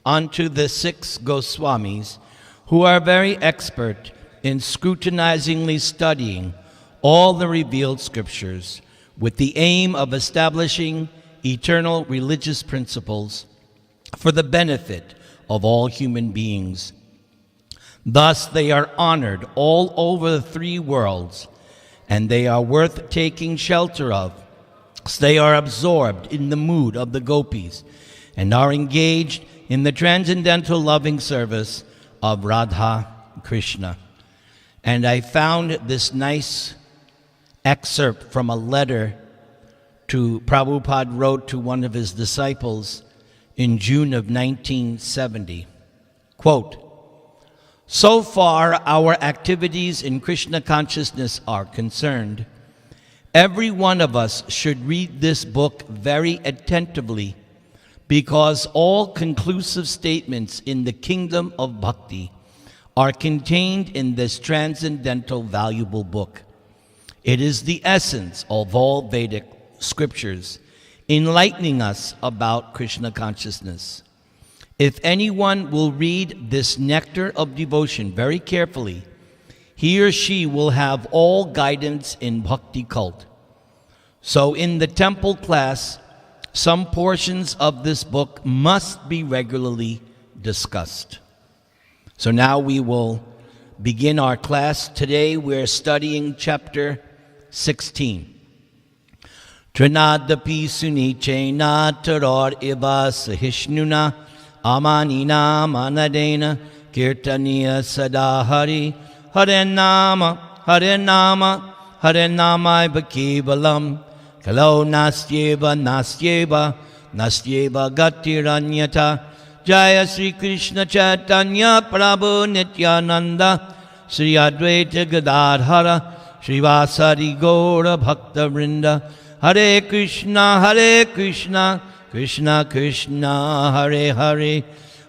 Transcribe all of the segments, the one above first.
unto the 6 Goswamis, who are very expert in scrutinizingly studying all the revealed scriptures with the aim of establishing eternal religious principles for the benefit of all human beings. Thus they are honored all over the 3 worlds, and they are worth taking shelter of. They are absorbed in the mood of the gopis and are engaged in the transcendental loving service of Radha Krishna. And I found this nice excerpt from a letter to Prabhupada wrote to one of his disciples in June of 1970. Quote, "So far our activities in Krishna consciousness are concerned, every one of us should read this book very attentively, because all conclusive statements in the kingdom of bhakti are contained in this transcendental valuable book. It is the essence of all Vedic scriptures, enlightening us about Krishna consciousness. If anyone will read this Nectar of Devotion very carefully, he or she will have all guidance in bhakti cult. So in the temple class, some portions of this book must be regularly discussed." So now we will begin our class. Today we're studying chapter 16. Trinadapi sunichena taror iva sahishnuna amanina manadena kirtaniya sadahari hare nama iva kevalam kalo nastyeva gatiranyata. Jaya Sri Krishna Chaitanya Prabhu Nityananda Sri Advaita Gadadhara Srivasari Gaura Bhakta Vrinda. Hare Krishna Krishna Krishna Hare Hare,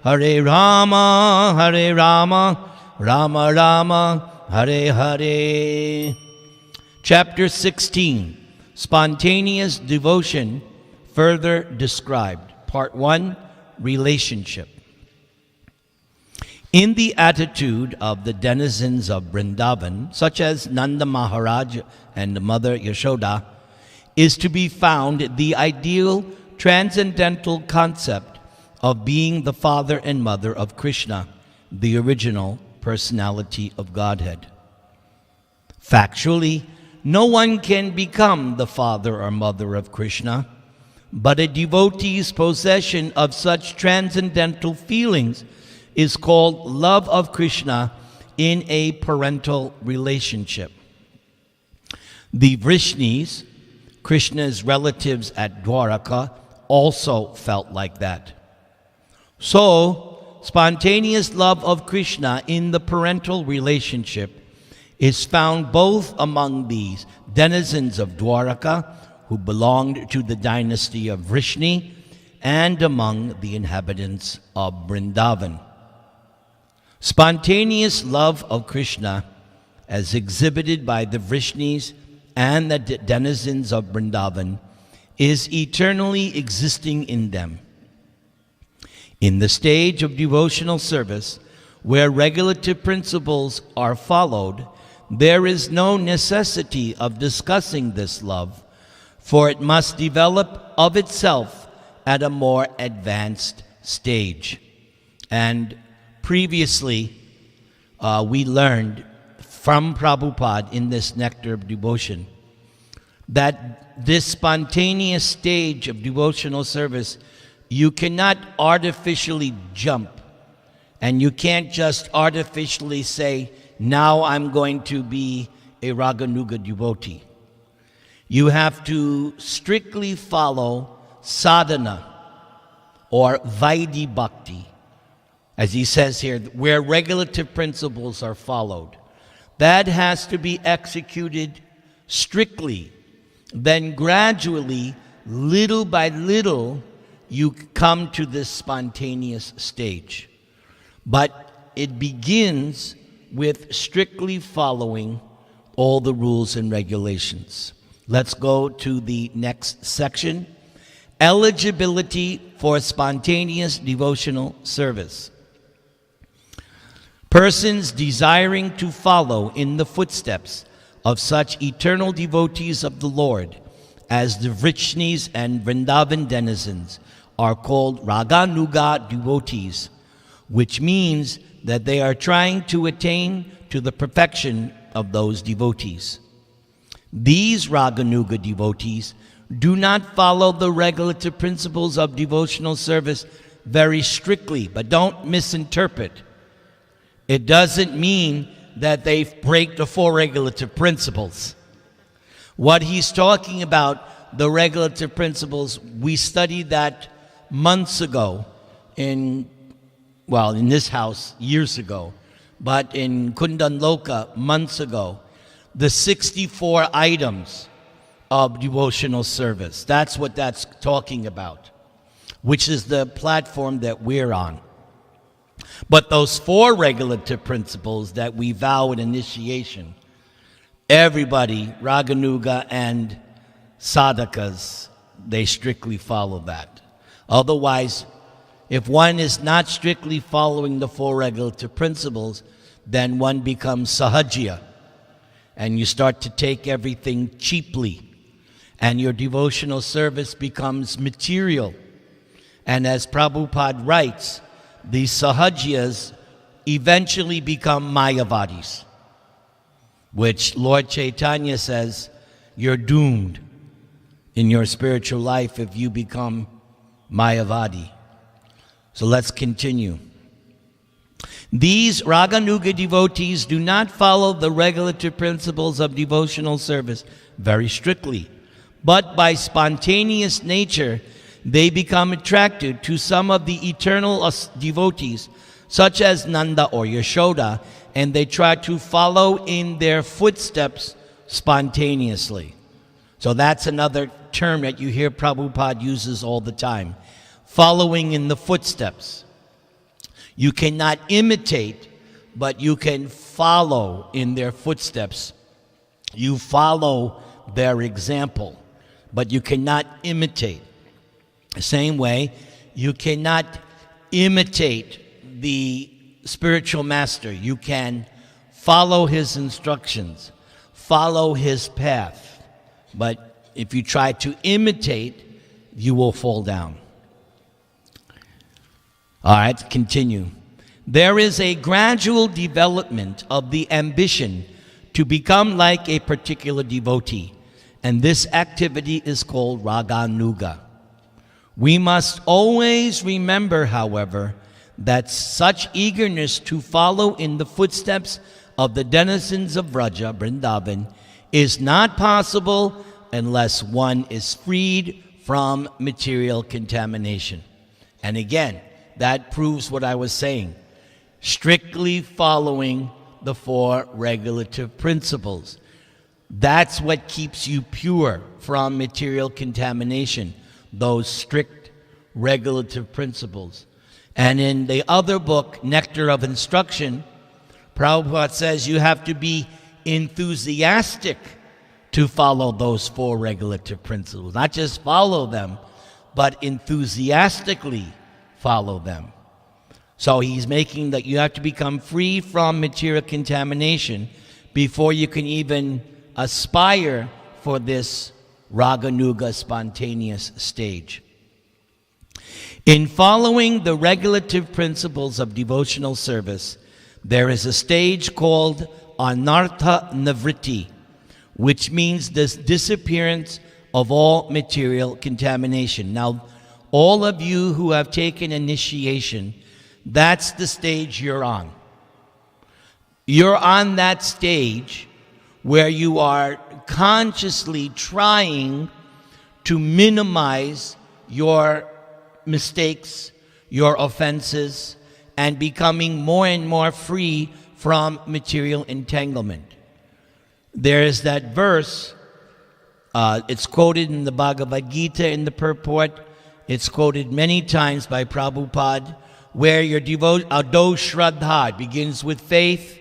Hare Rama Rama Rama Hare Hare. Chapter 16, Spontaneous Devotion, further described. Part 1, Relationship. In the attitude of the denizens of Vrindavan, such as Nanda Maharaj and Mother Yashoda, is to be found the ideal transcendental concept of being the father and mother of Krishna, the original personality of Godhead. Factually, no one can become the father or mother of Krishna, but a devotee's possession of such transcendental feelings is called love of Krishna in a parental relationship. The Vrishnis, Krishna's relatives at Dwaraka, also felt like that. So, spontaneous love of Krishna in the parental relationship is found both among these denizens of Dwaraka, who belonged to the dynasty of Vrishni, and among the inhabitants of Vrindavan. Spontaneous love of Krishna, as exhibited by the Vrishnis and the denizens of Vrindavan, is eternally existing in them. In the stage of devotional service, where regulative principles are followed, there is no necessity of discussing this love, for it must develop of itself at a more advanced stage. And previously, we learned from Prabhupada in this Nectar of Devotion that this spontaneous stage of devotional service, you cannot artificially jump, and you can't just artificially say, now I'm going to be a Raganuga devotee. You have to strictly follow sadhana or Vaidhi Bhakti, as he says here, where regulative principles are followed. That has to be executed strictly. Then gradually, little by little, you come to this spontaneous stage. But it begins with strictly following all the rules and regulations. Let's go to the next section. Eligibility for spontaneous devotional service. Persons desiring to follow in the footsteps of such eternal devotees of the Lord as the Vrishnis and Vrindavan denizens are called Raganuga devotees, which means that they are trying to attain to the perfection of those devotees. These Raganuga devotees do not follow the regulative principles of devotional service very strictly, but don't misinterpret. It doesn't mean that they break the four regulative principles. What he's talking about, the regulative principles, we studied that months ago in this house years ago, but in Kundanloka months ago, the 64 items of devotional service. That's what that's talking about, which is the platform that we're on. But those four regulative principles that we vow at initiation, everybody, Raganuga and Sadhakas, they strictly follow that. Otherwise, if one is not strictly following the four regulative principles, then one becomes sahajya, and you start to take everything cheaply, and your devotional service becomes material. And as Prabhupada writes, these sahajyas eventually become mayavadis, which Lord Chaitanya says, you're doomed in your spiritual life if you become mayavadi. So let's continue. These Raganuga devotees do not follow the regulative principles of devotional service very strictly, but by spontaneous nature, they become attracted to some of the eternal devotees, such as Nanda or Yashoda, and they try to follow in their footsteps spontaneously. So that's another term that you hear Prabhupada uses all the time, following in the footsteps. You cannot imitate, but you can follow in their footsteps. You follow their example, but you cannot imitate. The same way, you cannot imitate the spiritual master. You can follow his instructions, follow his path. But if you try to imitate, you will fall down. All right, continue. There is a gradual development of the ambition to become like a particular devotee, and this activity is called Raganuga. We must always remember, however, that such eagerness to follow in the footsteps of the denizens of Vraja, Vrindavan, is not possible unless one is freed from material contamination. And again, that proves what I was saying. Strictly following the four regulative principles. That's what keeps you pure from material contamination, those strict regulative principles. And in the other book, Nectar of Instruction, Prabhupada says you have to be enthusiastic to follow those four regulative principles. Not just follow them, but enthusiastically follow them. So he's making that you have to become free from material contamination before you can even aspire for this Raganuga spontaneous stage. In following the regulative principles of devotional service, there is a stage called Anartha Nivritti, which means the disappearance of all material contamination. Now, all of you who have taken initiation, that's the stage you're on. You're on that stage where you are consciously trying to minimize your mistakes, your offenses, and becoming more and more free from material entanglement. There is that verse, it's quoted in the Bhagavad Gita in the purport, it's quoted many times by Prabhupada, where your ado shraddha begins with faith,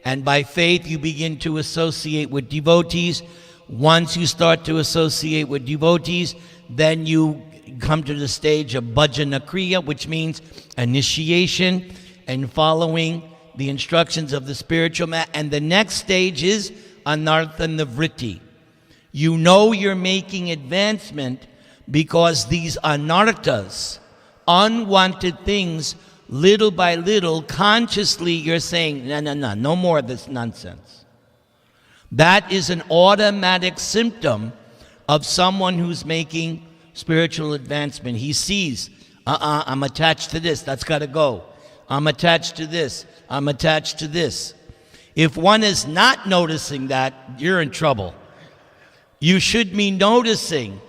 and by faith you begin to associate with devotees. Once you start to associate with devotees, then you come to the stage of bhajana kriya, which means initiation and following the instructions of the spiritual man. And the next stage is anartha nivritti. You know you're making advancement because these anarthas, unwanted things, little by little, consciously you're saying, no more of this nonsense. That is an automatic symptom of someone who's making spiritual advancement. He sees, I'm attached to this, that's got to go. I'm attached to this, I'm attached to this. If one is not noticing that, you're in trouble. You should be noticing,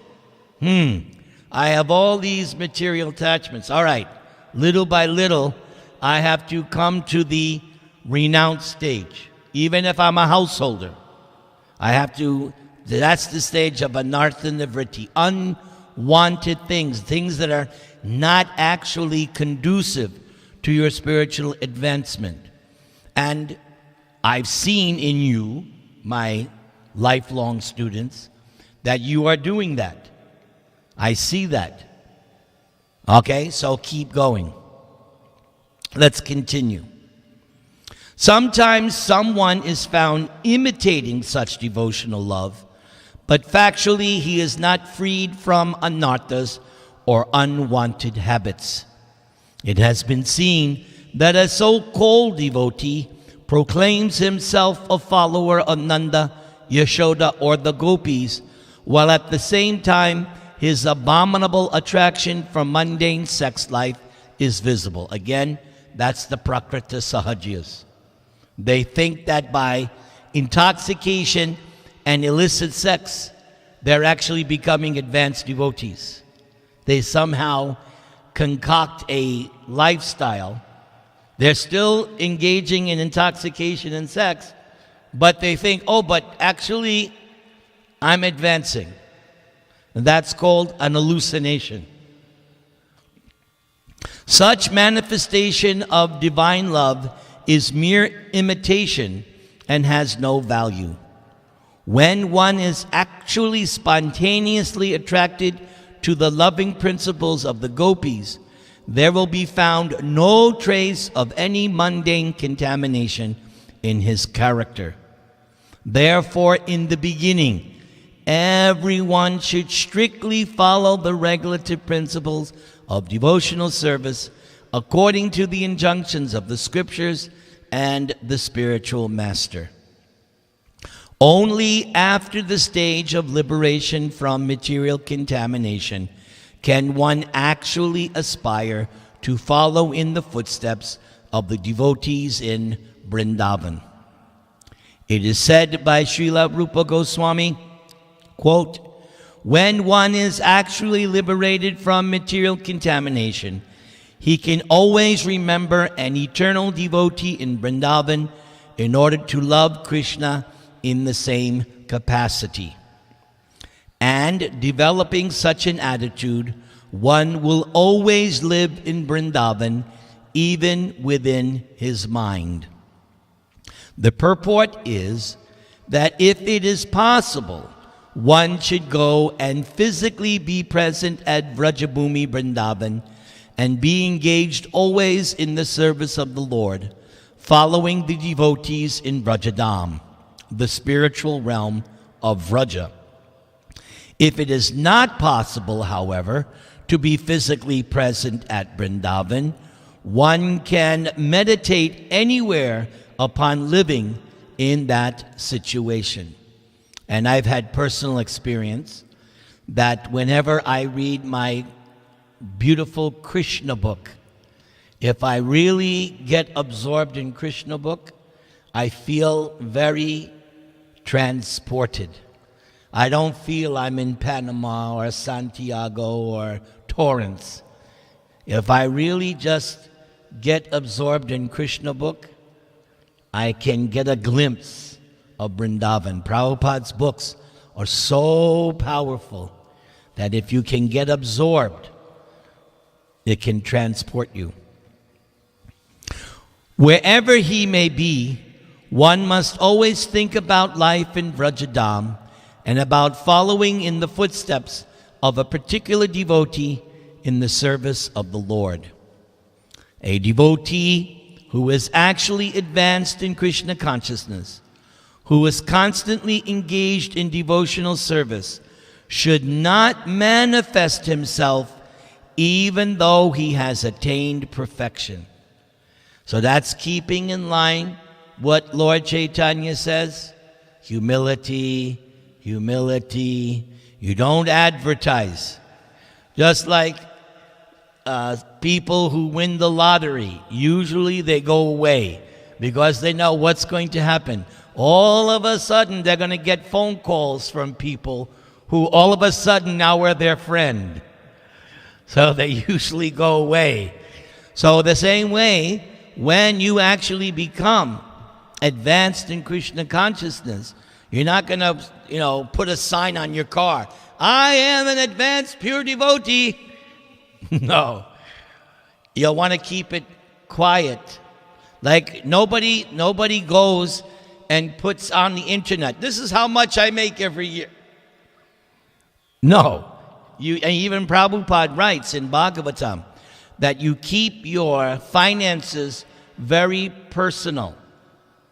I have all these material attachments. All right, little by little, I have to come to the renounce stage. Even if I'm a householder, I have to, that's the stage of anartha nivritti, unwanted things, things that are not actually conducive to your spiritual advancement. And I've seen in you, my lifelong students, that you are doing that. I see that. Okay, so keep going. Let's continue. Sometimes someone is found imitating such devotional love, but factually he is not freed from anarthas or unwanted habits. It has been seen that a so-called devotee proclaims himself a follower of Nanda, Yashoda, or the gopis, while at the same time his abominable attraction from mundane sex life is visible. Again, that's the Prakriti Sahajiyas. They think that by intoxication and illicit sex, they're actually becoming advanced devotees. They somehow concoct a lifestyle. They're still engaging in intoxication and sex, but they think, but actually I'm advancing. And that's called an hallucination. Such manifestation of divine love is mere imitation and has no value. When one is actually spontaneously attracted to the loving principles of the gopis, there will be found no trace of any mundane contamination in his character. Therefore, in the beginning, everyone should strictly follow the regulative principles of devotional service according to the injunctions of the scriptures and the spiritual master. Only after the stage of liberation from material contamination can one actually aspire to follow in the footsteps of the devotees in Vrindavan. It is said by Srila Rupa Goswami, quote, when one is actually liberated from material contamination, he can always remember an eternal devotee in Vrindavan in order to love Krishna in the same capacity. And developing such an attitude, one will always live in Vrindavan, even within his mind. The purport is that if it is possible, one should go and physically be present at Vrajabhumi Vrindavan and be engaged always in the service of the Lord, following the devotees in Vrajadam, the spiritual realm of Vraja. If it is not possible, however, to be physically present at Vrindavan, one can meditate anywhere upon living in that situation. And I've had personal experience that whenever I read my beautiful Krishna book, if I really get absorbed in Krishna book, I feel very transported. I don't feel I'm in Panama or Santiago or Torrance. If I really just get absorbed in Krishna book, I can get a glimpse of Vrindavan. Prabhupada's books are so powerful that if you can get absorbed, it can transport you. Wherever he may be, one must always think about life in Vrajadam and about following in the footsteps of a particular devotee in the service of the Lord. A devotee who is actually advanced in Krishna consciousness, who is constantly engaged in devotional service, should not manifest himself even though he has attained perfection. So that's keeping in line what Lord Chaitanya says. Humility, humility. You don't advertise. Just like people who win the lottery, usually they go away because they know what's going to happen. All of a sudden, they're going to get phone calls from people who all of a sudden now are their friend. So they usually go away. So the same way, when you actually become advanced in Krishna consciousness, you're not going to, put a sign on your car. I am an advanced pure devotee. No. You'll want to keep it quiet. Like nobody goes and puts on the internet, this is how much I make every year. No. And even Prabhupada writes in Bhagavatam that you keep your finances very personal.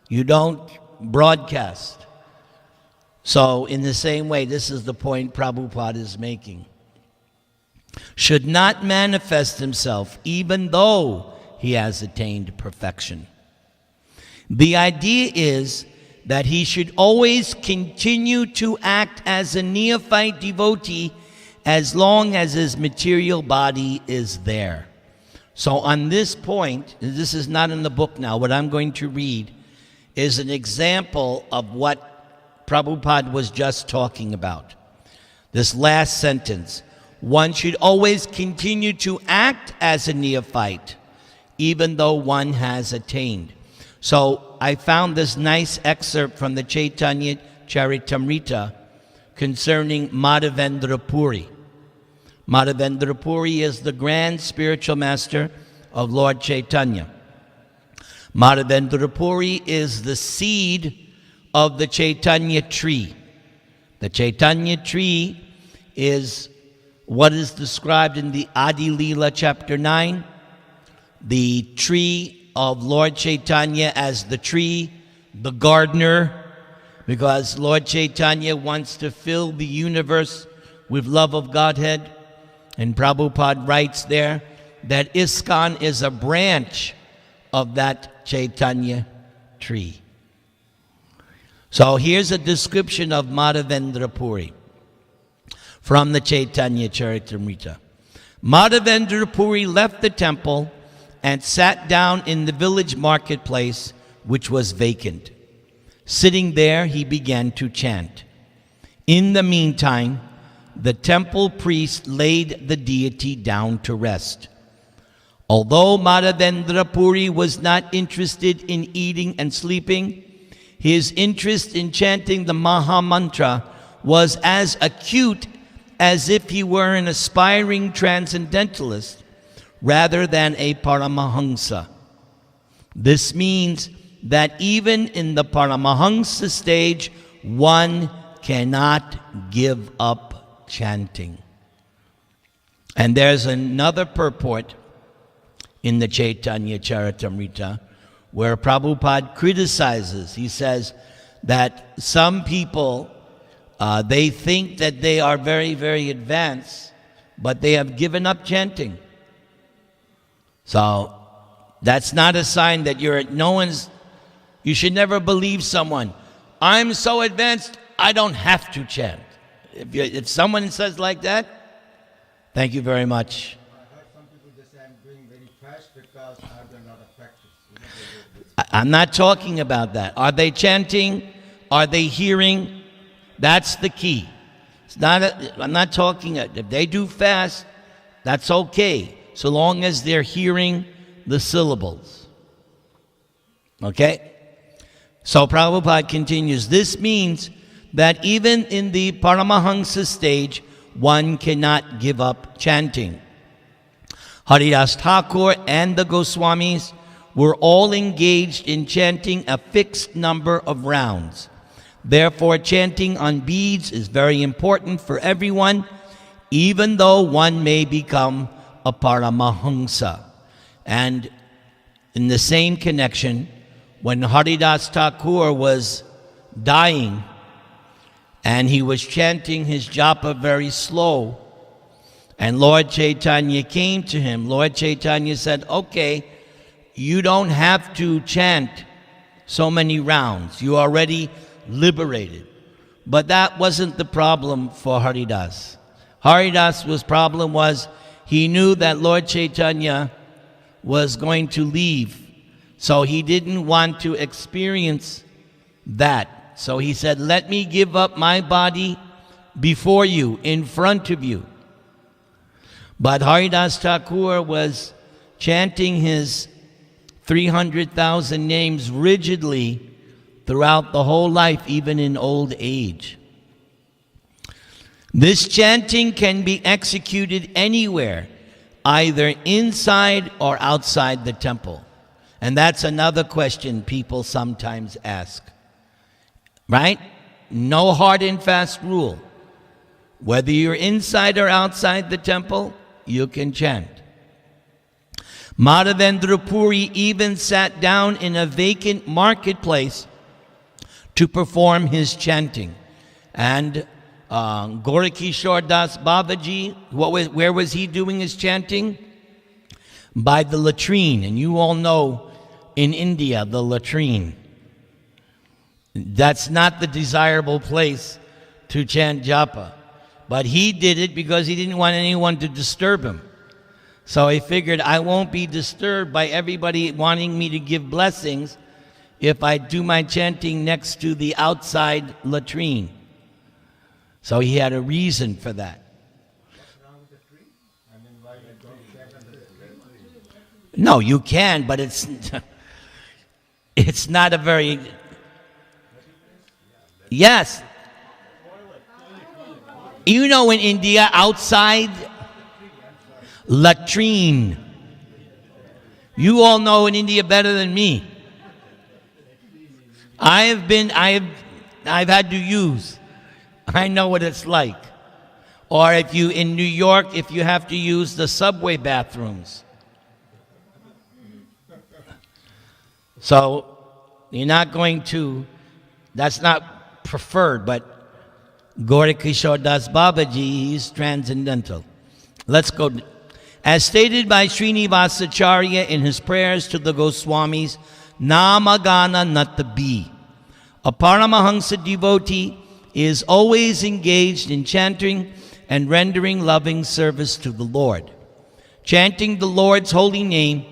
You don't broadcast. So in the same way, this is the point Prabhupada is making. Should not manifest himself even though he has attained perfection. The idea is that he should always continue to act as a neophyte devotee as long as his material body is there. So on this point, this is not in the book now, what I'm going to read is an example of what Prabhupada was just talking about. This last sentence, one should always continue to act as a neophyte, even though one has attained. So I found this nice excerpt from the Chaitanya Charitamrita concerning Madhavendra Puri. Madhavendra Puri is the grand spiritual master of Lord Chaitanya. Madhavendra Puri is the seed of the Chaitanya tree. The Chaitanya tree is what is described in the Adi Leela chapter 9, the tree of Lord Chaitanya as the tree, the gardener, because Lord Chaitanya wants to fill the universe with love of Godhead. And Prabhupada writes there that ISKCON is a branch of that Chaitanya tree. So here's a description of Madhavendra Puri from the Chaitanya Charitamrita. Madhavendra Puri left the temple and sat down in the village marketplace, which was vacant. Sitting there, he began to chant. In the meantime, the temple priest laid the deity down to rest. Although Madhavendra Puri was not interested in eating and sleeping, his interest in chanting the Maha Mantra was as acute as if he were an aspiring transcendentalist rather than a Paramahamsa. This means that even in the Paramahamsa stage, one cannot give up chanting. And there's another purport in the Chaitanya Charitamrita where Prabhupada criticizes. He says that some people, they think that they are very, very advanced, but they have given up chanting. So that's not a sign that you should never believe someone. I'm so advanced, I don't have to chant. If someone says like that, thank you very much. I heard some people just say I'm doing very fast because I've done a lot of practice. I'm not talking about that. Are they chanting? Are they hearing? That's the key. I'm not talking, if they do fast, that's okay, so long as they're hearing the syllables. Okay? So Prabhupada continues, this means that even in the Paramahamsa stage, one cannot give up chanting. Haridas Thakur and the Goswamis were all engaged in chanting a fixed number of rounds. Therefore, chanting on beads is very important for everyone, even though one may become a Paramahamsa. And in the same connection, when Haridas Thakur was dying and he was chanting his japa very slow, and Lord Chaitanya came to him, Lord Chaitanya said, okay, you don't have to chant so many rounds. You already liberated. But that wasn't the problem for Haridas. Haridas's problem was he knew that Lord Chaitanya was going to leave. So he didn't want to experience that. So he said, let me give up my body before you, in front of you. But Haridas Thakur was chanting his 300,000 names rigidly throughout the whole life, even in old age. This chanting can be executed anywhere, either inside or outside the temple. And that's another question people sometimes ask. Right? No hard and fast rule. Whether you're inside or outside the temple, you can chant. Madhavendra Puri even sat down in a vacant marketplace to perform his chanting. And Gorakishore Das Babaji, where was he doing his chanting? By the latrine. And you all know in India, the latrine. That's not the desirable place to chant japa. But he did it because he didn't want anyone to disturb him. So he figured, I won't be disturbed by everybody wanting me to give blessings if I do my chanting next to the outside latrine. So he had a reason for that. No, you can, but it's not a very... Yes. You know, in India, outside, latrine. You all know in India better than me. I've had to use. I know what it's like. Or if you, in New York, if you have to use the subway bathrooms. So, you're not going to, that's not preferred, but Gorakishore Das Babaji is transcendental. Let's go. As stated by Srinivasacharya in his prayers to the Goswamis, Namagana Natabi. A Paramahamsa devotee is always engaged in chanting and rendering loving service to the Lord. Chanting the Lord's holy name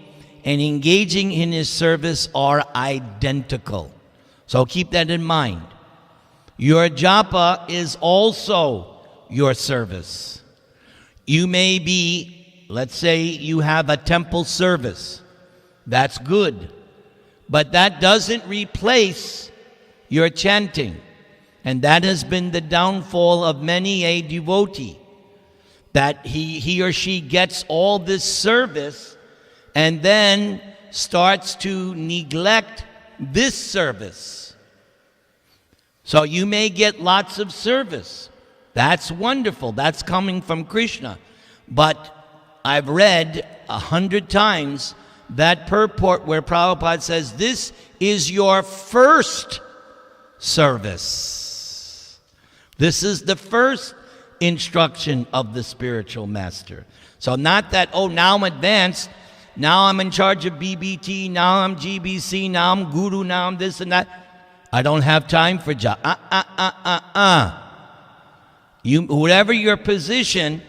and engaging in his service are identical. So keep that in mind. Your japa is also your service. You may be, let's say you have a temple service. That's good. But that doesn't replace your chanting. And that has been the downfall of many a devotee. That he or she gets all this service and then starts to neglect this service. So you may get lots of service. That's wonderful. That's coming from Krishna. But I've read 100 times that purport where Prabhupada says, this is your first service. This is the first instruction of the spiritual master. So not that, oh, now I'm advanced, now I'm in charge of BBT, now I'm GBC, now I'm guru, now I'm this and that. I don't have time for job. Whatever your position,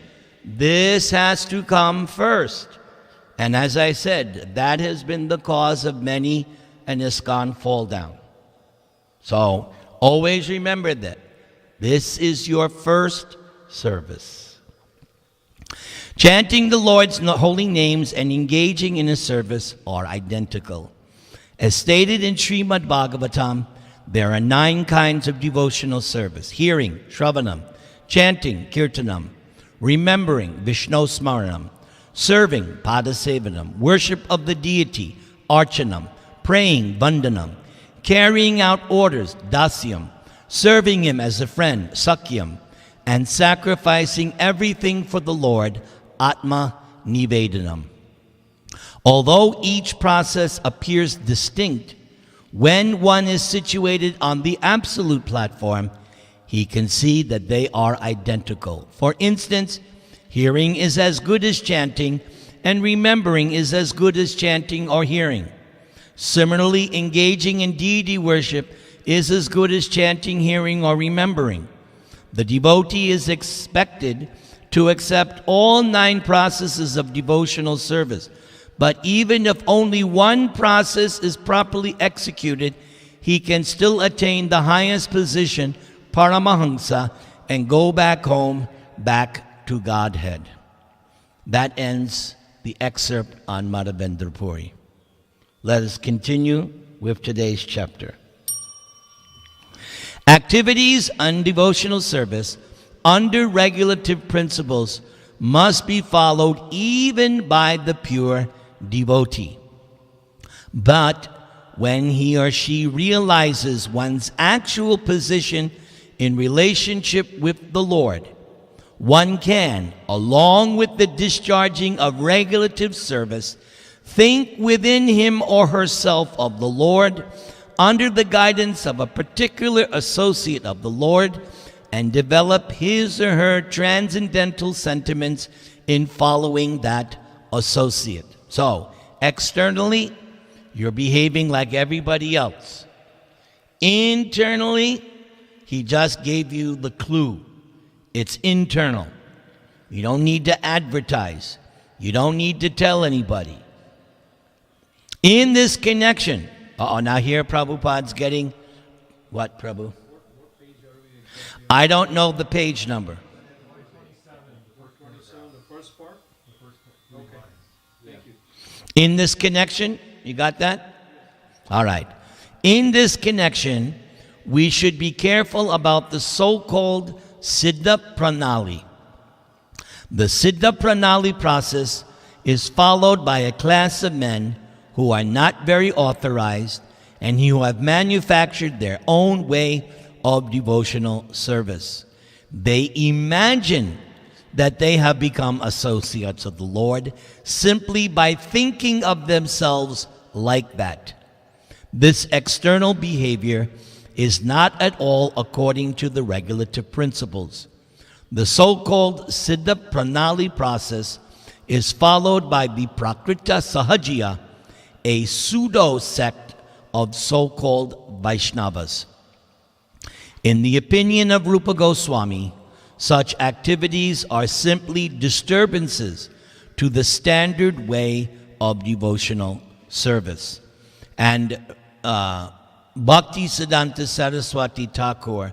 this has to come first. And as I said, that has been the cause of many an ISKCON fall down. So always remember that. This is your first service. Chanting the Lord's holy names and engaging in his service are identical. As stated in Srimad Bhagavatam, there are 9 kinds of devotional service: hearing, Shravanam; chanting, Kirtanam; remembering, Vishnu Smaranam; serving, Padasevanam; worship of the deity, Archanam; praying, Vandanam; carrying out orders, Dasyam; serving him as a friend, Sakyam; and sacrificing everything for the Lord, Atma Nivedanam. Although each process appears distinct, when one is situated on the absolute platform, he can see that they are identical. For instance, hearing is as good as chanting, and remembering is as good as chanting or hearing. Similarly, engaging in deity worship is as good as chanting, hearing, or remembering. The devotee is expected to accept all 9 processes of devotional service, but even if only one process is properly executed, he can still attain the highest position, Paramahamsa, and go back home, back to Godhead. That ends the excerpt on Madhavendra Puri. Let us continue with today's chapter. Activities on devotional service under regulative principles must be followed even by the pure devotee. But when he or she realizes one's actual position in relationship with the Lord, one can, along with the discharging of regulative service, think within him or herself of the Lord under the guidance of a particular associate of the Lord, and develop his or her transcendental sentiments in following that associate. So, externally, you're behaving like everybody else. Internally, he just gave you the clue. It's internal. You don't need to advertise. You don't need to tell anybody. In this connection, now here Prabhupada's getting, what, Prabhu? I don't know the page number. 427, the first part? Okay, thank you. In this connection, you got that? All right. In this connection, we should be careful about the so-called Siddha Pranali. The Siddha Pranali process is followed by a class of men who are not very authorized and who have manufactured their own way of devotional service. They imagine that they have become associates of the Lord simply by thinking of themselves like that. This external behavior is not at all according to the regulative principles. The so-called Siddha Pranali process is followed by the Prakrita Sahajiya, a pseudo-sect of so-called Vaishnavas. In the opinion of Rupa Goswami, such activities are simply disturbances to the standard way of devotional service. And Bhakti Siddhanta Saraswati Thakur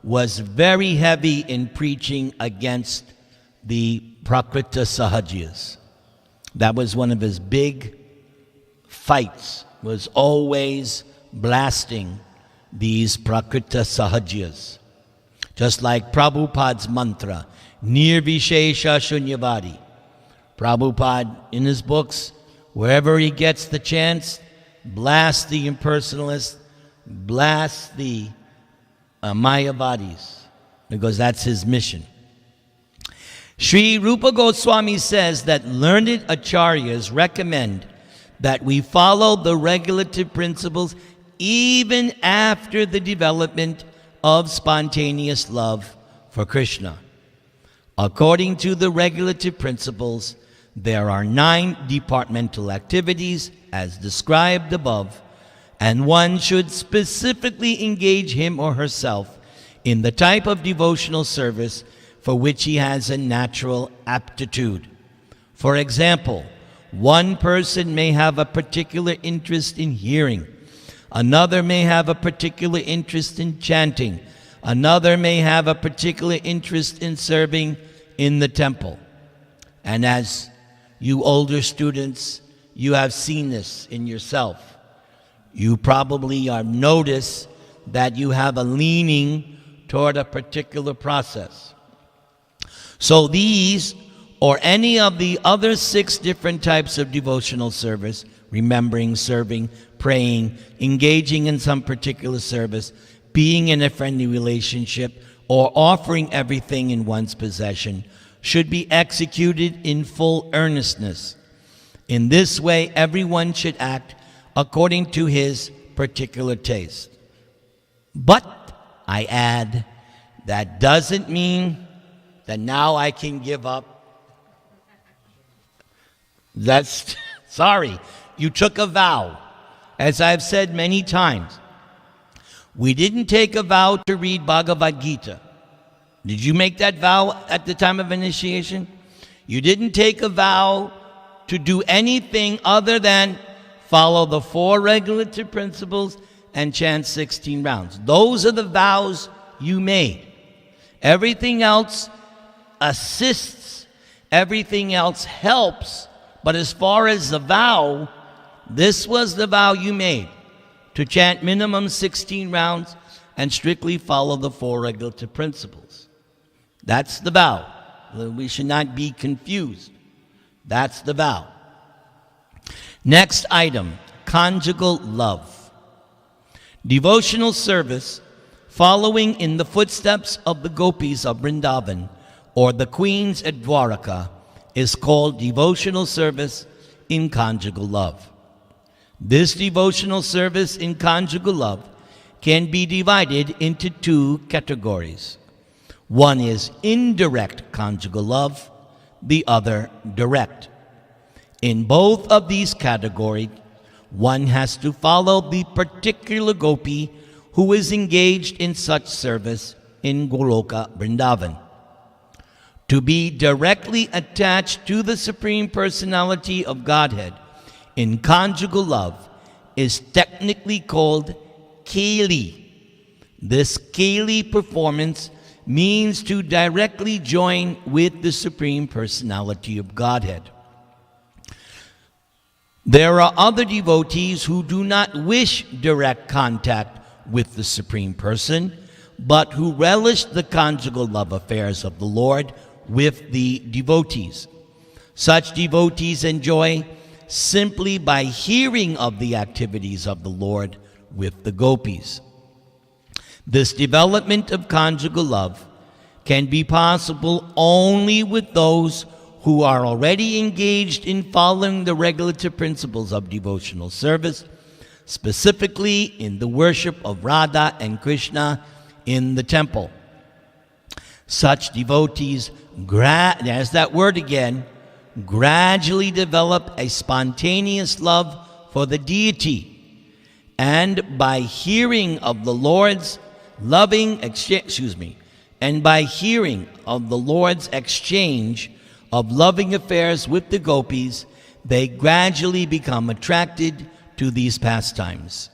was very heavy in preaching against the Prakrita Sahajiyas. That was one of his big fights, was always blasting these Prakrita Sahajiyas. Just like Prabhupada's mantra, Nirvishesha Shunyavadi. Prabhupada, in his books, wherever he gets the chance, blasts the impersonalists, blasts the Mayavadis, because that's his mission. Sri Rupa Goswami says that learned acharyas recommend that we follow the regulative principles even after the development of spontaneous love for Krishna. According to the regulative principles, there are 9 departmental activities as described above, and one should specifically engage him or herself in the type of devotional service for which he has a natural aptitude. For example, one person may have a particular interest in hearing. Another may have a particular interest in chanting. Another may have a particular interest in serving in the temple. And as you older students, you have seen this in yourself. You probably have noticed that you have a leaning toward a particular process. So these, or any of the other 6 different types of devotional service, remembering, serving, praying, engaging in some particular service, being in a friendly relationship, or offering everything in one's possession should be executed in full earnestness. In this way, everyone should act according to his particular taste. But, I add, that doesn't mean that now I can give up. That's, sorry, you took a vow. As I've said many times, we didn't take a vow to read Bhagavad Gita. Did you make that vow at the time of initiation? You didn't take a vow to do anything other than follow the 4 regulative principles and chant 16 rounds. Those are the vows you made. Everything else assists, everything else helps, but as far as the vow, this was the vow you made, to chant minimum 16 rounds and strictly follow the 4 regulative principles. That's the vow. We should not be confused. That's the vow. Next item, conjugal love. Devotional service following in the footsteps of the gopis of Vrindavan or the queens at Dwaraka is called devotional service in conjugal love. This devotional service in conjugal love can be divided into 2 categories. One is indirect conjugal love, the other direct. In both of these categories, one has to follow the particular gopi who is engaged in such service in Goloka Vrindavan. To be directly attached to the Supreme Personality of Godhead in conjugal love is technically called Keli. This Keli performance means to directly join with the Supreme Personality of Godhead. There are other devotees who do not wish direct contact with the Supreme Person, but who relish the conjugal love affairs of the Lord with the devotees. Such devotees enjoy simply by hearing of the activities of the Lord with the gopis. This development of conjugal love can be possible only with those who are already engaged in following the regulative principles of devotional service, specifically in the worship of Radha and Krishna in the temple. Such devotees, there's that word again, gradually develop a spontaneous love for the deity, and by hearing of the Lord's exchange of loving affairs with the gopis, they gradually become attracted to these pastimes.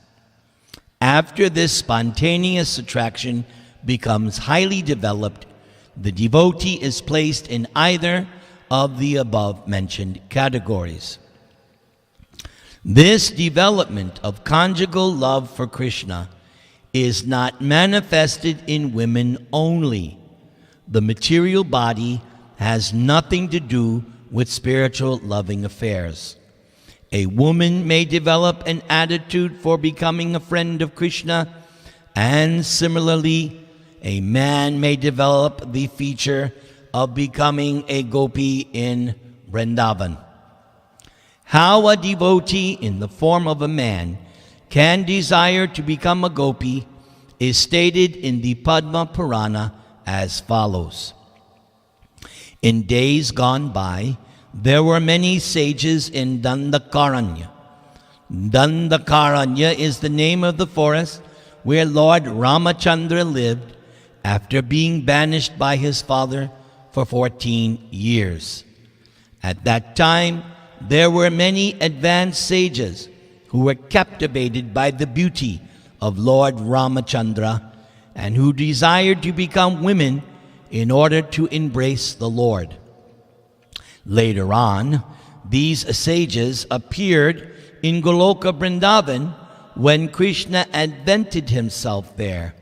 After this spontaneous attraction becomes highly developed, the devotee is placed in either of the above-mentioned categories. This development of conjugal love for Krishna is not manifested in women only. The material body has nothing to do with spiritual loving affairs. A woman may develop an attitude for becoming a friend of Krishna, and similarly, a man may develop the feature of becoming a gopi in Vrindavan. How a devotee in the form of a man can desire to become a gopi is stated in the Padma Purana as follows. In days gone by, there were many sages in Dandakaranya. Dandakaranya is the name of the forest where Lord Ramachandra lived after being banished by his father for 14 years. At that time, there were many advanced sages who were captivated by the beauty of Lord Ramachandra and who desired to become women in order to embrace the Lord. Later on, these sages appeared in Goloka Vrindavan when Krishna advented himself there,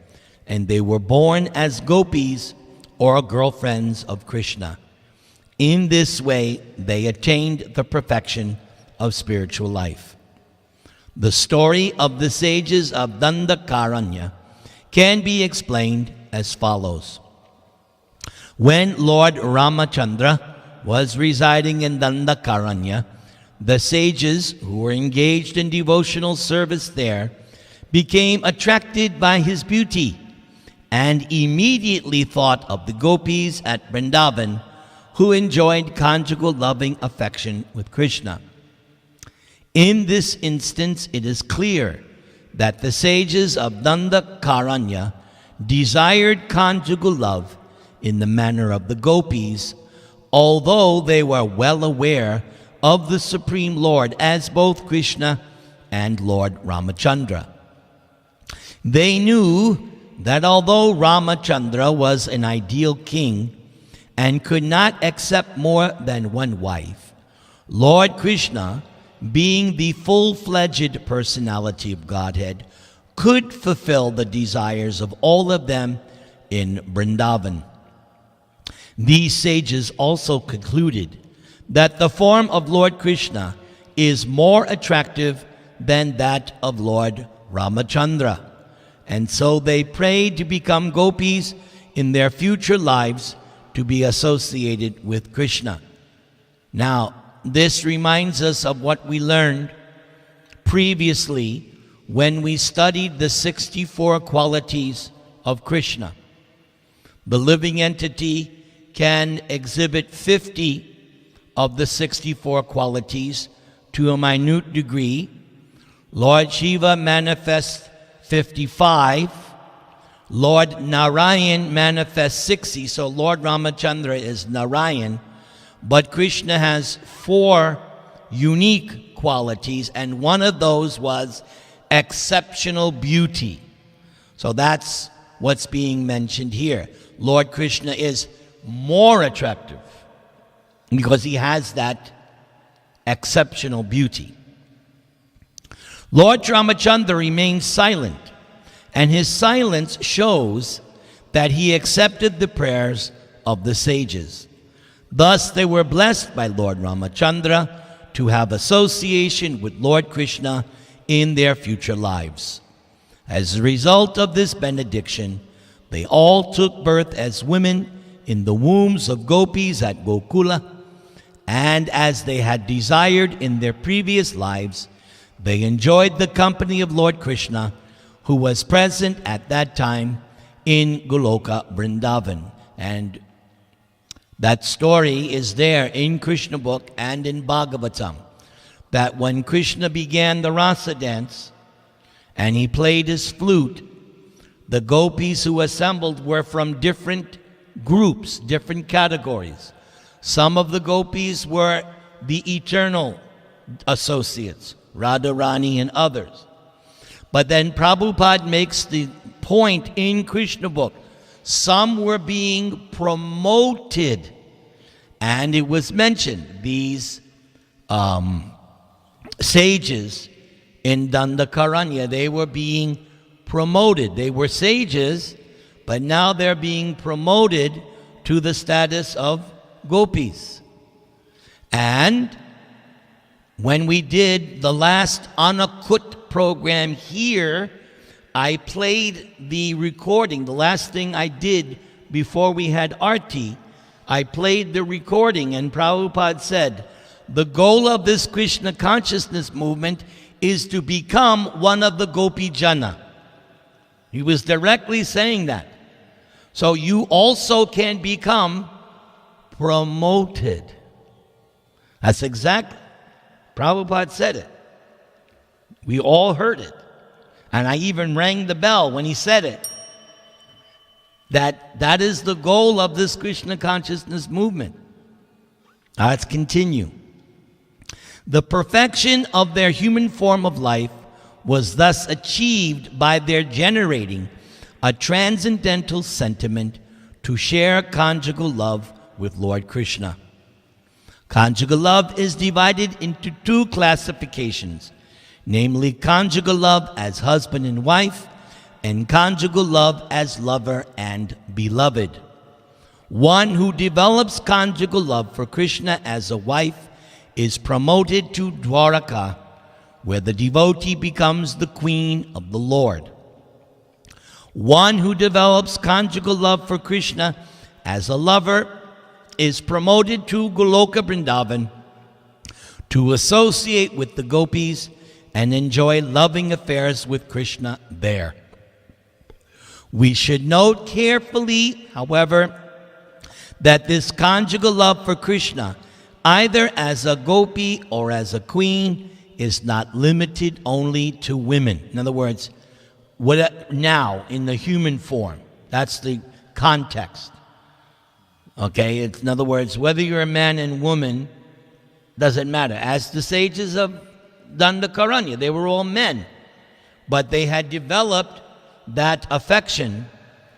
and they were born as gopis or girlfriends of Krishna. In this way, they attained the perfection of spiritual life. The story of the sages of Dandakaranya can be explained as follows. When Lord Ramachandra was residing in Dandakaranya, the sages who were engaged in devotional service there became attracted by his beauty and immediately thought of the gopis at Vrindavan who enjoyed conjugal loving affection with Krishna. In this instance, it is clear that the sages of Dandakaranya desired conjugal love in the manner of the gopis, although they were well aware of the Supreme Lord as both Krishna and Lord Ramachandra. They knew that although Ramachandra was an ideal king and could not accept more than one wife, Lord Krishna, being the full-fledged personality of Godhead, could fulfill the desires of all of them in Vrindavan. These sages also concluded that the form of Lord Krishna is more attractive than that of Lord Ramachandra, and so they prayed to become gopis in their future lives to be associated with Krishna. Now, this reminds us of what we learned previously when we studied the 64 qualities of Krishna. The living entity can exhibit 50 of the 64 qualities to a minute degree. Lord Shiva manifests 55. Lord Narayan manifests 60. So Lord Ramachandra is Narayan. But Krishna has 4 unique qualities, and one of those was exceptional beauty. So that's what's being mentioned here. Lord Krishna is more attractive because he has that exceptional beauty. Lord Ramachandra remains silent, and his silence shows that he accepted the prayers of the sages. Thus, they were blessed by Lord Ramachandra to have association with Lord Krishna in their future lives. As a result of this benediction, they all took birth as women in the wombs of gopis at Gokula, and as they had desired in their previous lives, they enjoyed the company of Lord Krishna, who was present at that time in Goloka Vrindavan. And that story is there in Krishna book and in Bhagavatam, that when Krishna began the rasa dance and he played his flute, the gopis who assembled were from different groups, different categories. Some of the gopis were the eternal associates, Radharani and others. But then Prabhupada makes the point in Krishna book, some were being promoted. And it was mentioned, these sages in Dandakaranya, they were being promoted. They were sages, but now they're being promoted to the status of gopis. And when we did the last Anakut program here, I played the recording. The last thing I did before we had Arti, I played the recording, and Prabhupada said, the goal of this Krishna consciousness movement is to become one of the Gopi Jana. He was directly saying that. So you also can become promoted. That's exactly. Prabhupada said it. We all heard it. And I even rang the bell when he said it. That is the goal of this Krishna consciousness movement. Now let's continue. The perfection of their human form of life was thus achieved by their generating a transcendental sentiment to share conjugal love with Lord Krishna. Conjugal love is divided into 2 classifications, namely conjugal love as husband and wife, and conjugal love as lover and beloved. One who develops conjugal love for Krishna as a wife is promoted to Dwaraka, where the devotee becomes the queen of the Lord. One who develops conjugal love for Krishna as a lover, is promoted to Goloka Vrindavan to associate with the gopis and enjoy loving affairs with Krishna there. We should note carefully, however, that this conjugal love for Krishna, either as a gopi or as a queen, is not limited only to women. In other words, now in the human form. That's the context. Okay, in other words, whether you're a man and woman, doesn't matter. As the sages of Dandakaranya, they were all men, but they had developed that affection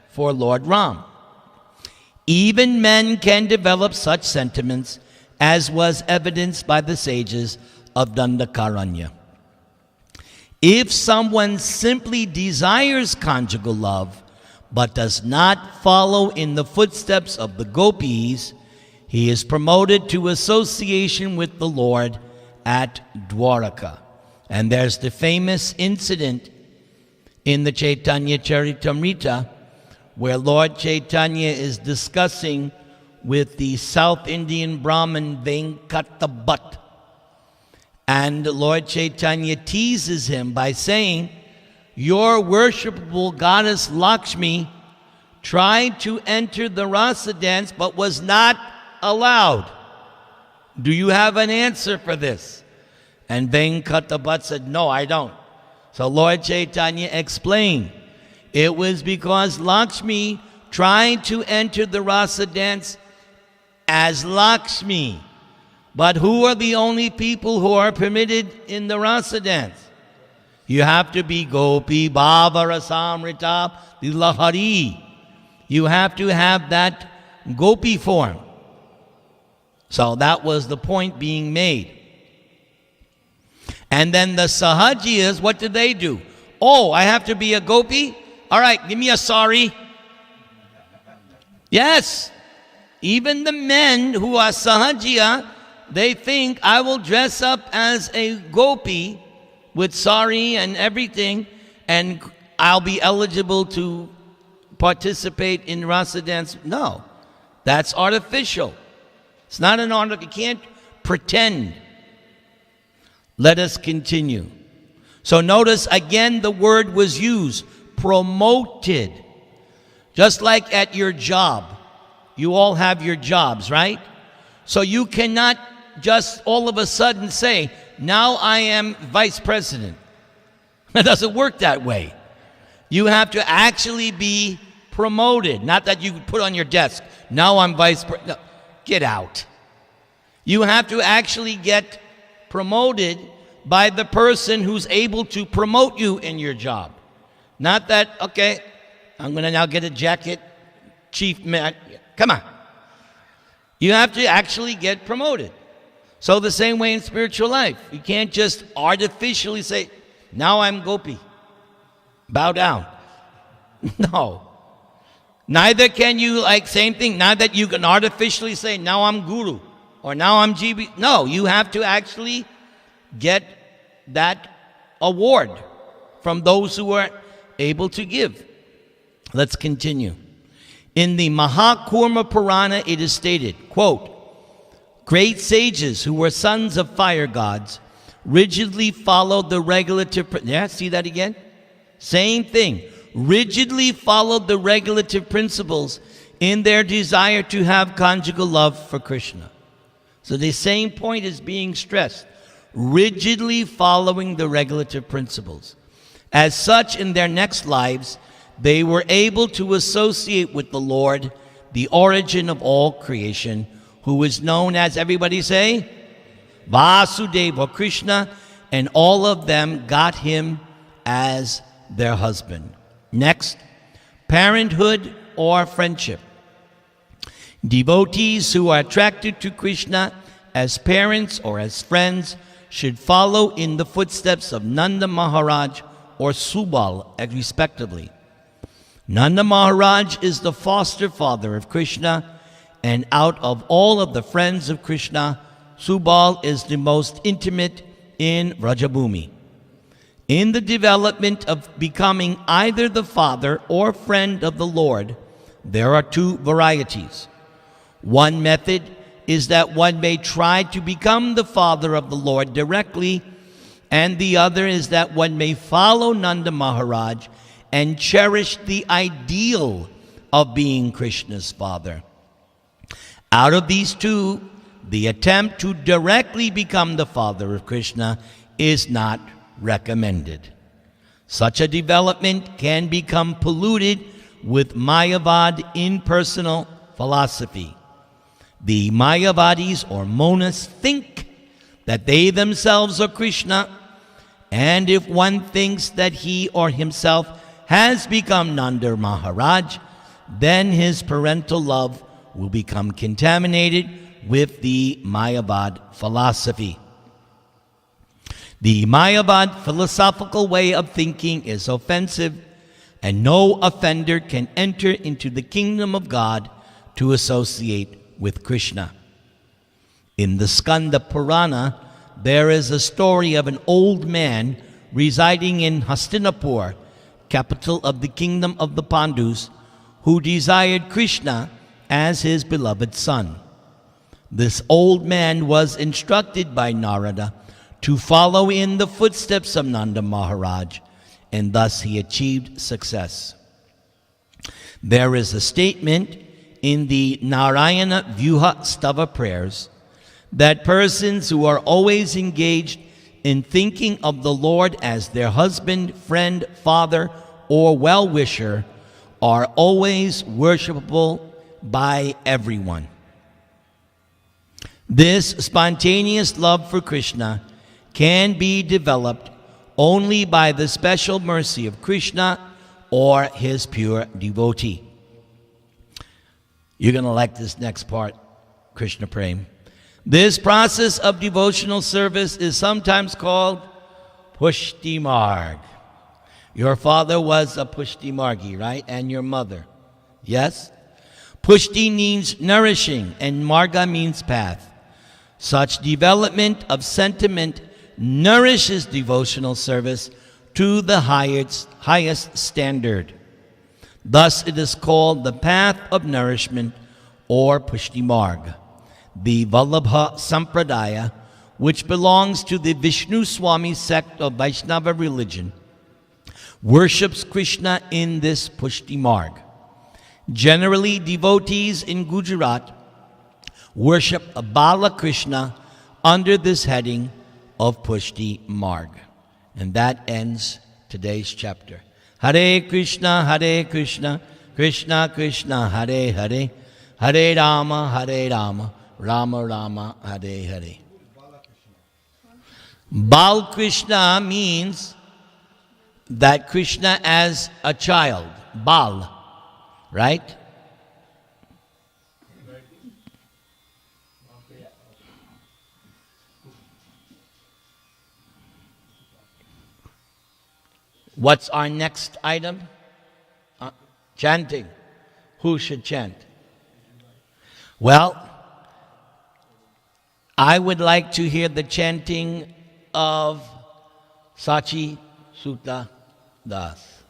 for Lord Ram. Even men can develop such sentiments, as was evidenced by the sages of Dandakaranya. If someone simply desires conjugal love, but does not follow in the footsteps of the gopis, he is promoted to association with the Lord at Dwaraka. And there's the famous incident in the Chaitanya Charitamrita where Lord Chaitanya is discussing with the South Indian Brahmin Venkatabat. And Lord Chaitanya teases him by saying, your worshipable goddess Lakshmi tried to enter the rasa dance but was not allowed. Do you have an answer for this? And Venkatabat said, no, I don't. So Lord Chaitanya explained, it was because Lakshmi tried to enter the rasa dance as Lakshmi. But who are the only people who are permitted in the rasa dance? You have to be Gopi, Bhava, Rasamrita, Lahari. You have to have that Gopi form. So that was the point being made. And then the Sahajiyas, what did they do? Oh, I have to be a Gopi? All right, give me a sari. Yes. Even the men who are Sahajiya, they think I will dress up as a Gopi with sari and everything, and I'll be eligible to participate in rasa dance. No, that's artificial. It's not an art. You can't pretend. Let us continue. So notice again the word was used, promoted. Just like at your job. You all have your jobs, right? So you cannot just all of a sudden say, now I am vice president. It doesn't work that way. You have to actually be promoted. Not that you put on your desk, now I'm vice president. No, get out. You have to actually get promoted by the person who's able to promote you in your job. Not that, okay, I'm going to now get a jacket, chief man. Come on. You have to actually get promoted. So the same way in spiritual life. You can't just artificially say, now I'm Gopi. Bow down. No. Neither can you, same thing, not that you can artificially say, now I'm Guru, or now I'm GB. No, you have to actually get that award from those who are able to give. Let's continue. In the Mahakurma Purana, it is stated, quote, great sages who were sons of fire gods rigidly followed the regulative... Yeah, see that again? Same thing. Rigidly followed the regulative principles in their desire to have conjugal love for Krishna. So the same point is being stressed. Rigidly following the regulative principles. As such, in their next lives, they were able to associate with the Lord, the origin of all creation, who is known as, everybody say, Vasudeva Krishna, and all of them got him as their husband. Next, parenthood or friendship. Devotees who are attracted to Krishna as parents or as friends should follow in the footsteps of Nanda Maharaj or Subal, respectively. Nanda Maharaj is the foster father of Krishna, and out of all of the friends of Krishna, Subal is the most intimate in Vrajabhumi. In the development of becoming either the father or friend of the Lord, there are two varieties. One method is that one may try to become the father of the Lord directly, and the other is that one may follow Nanda Maharaj and cherish the ideal of being Krishna's father. Out of these two, the attempt to directly become the father of Krishna is not recommended. Such a development can become polluted with Mayavad impersonal philosophy. The Mayavadis or monists think that they themselves are Krishna, and if one thinks that he or himself has become Nanda Maharaj, then his parental love will become contaminated with the Mayavad philosophy. The Mayavad philosophical way of thinking is offensive, and no offender can enter into the kingdom of God to associate with Krishna. In the Skanda Purana, there is a story of an old man residing in Hastinapur, capital of the kingdom of the Pandus, who desired Krishna as his beloved son. This old man was instructed by Narada to follow in the footsteps of Nanda Maharaj, and thus he achieved success. There is a statement in the Narayana Vyuha Stava prayers that persons who are always engaged in thinking of the Lord as their husband, friend, father, or well-wisher are always worshipable by everyone. This spontaneous love for Krishna can be developed only by the special mercy of Krishna or his pure devotee. You're going to like this next part, Krishna Prem. This process of devotional service is sometimes called Pushti Marg. Your father was a Pushti Margi, right? And your mother. Yes? Pushti means nourishing, and Marga means path. Such development of sentiment nourishes devotional service to the highest standard. Thus it is called the path of nourishment or Pushti Marg. The Vallabha Sampradaya, which belongs to the Vishnu Swami sect of Vaishnava religion, worships Krishna in this Pushti Marg. Generally, devotees in Gujarat worship Bala Krishna under this heading of Pushti Marg. And that ends today's chapter. Hare Krishna, Krishna Krishna, Hare Hare, Hare Rama, Rama Rama, Hare Hare. Bal Krishna means that Krishna as a child, Bal, right? What's our next item? Chanting. Who should chant? Well, I would like to hear the chanting of Sachi Sutta Das.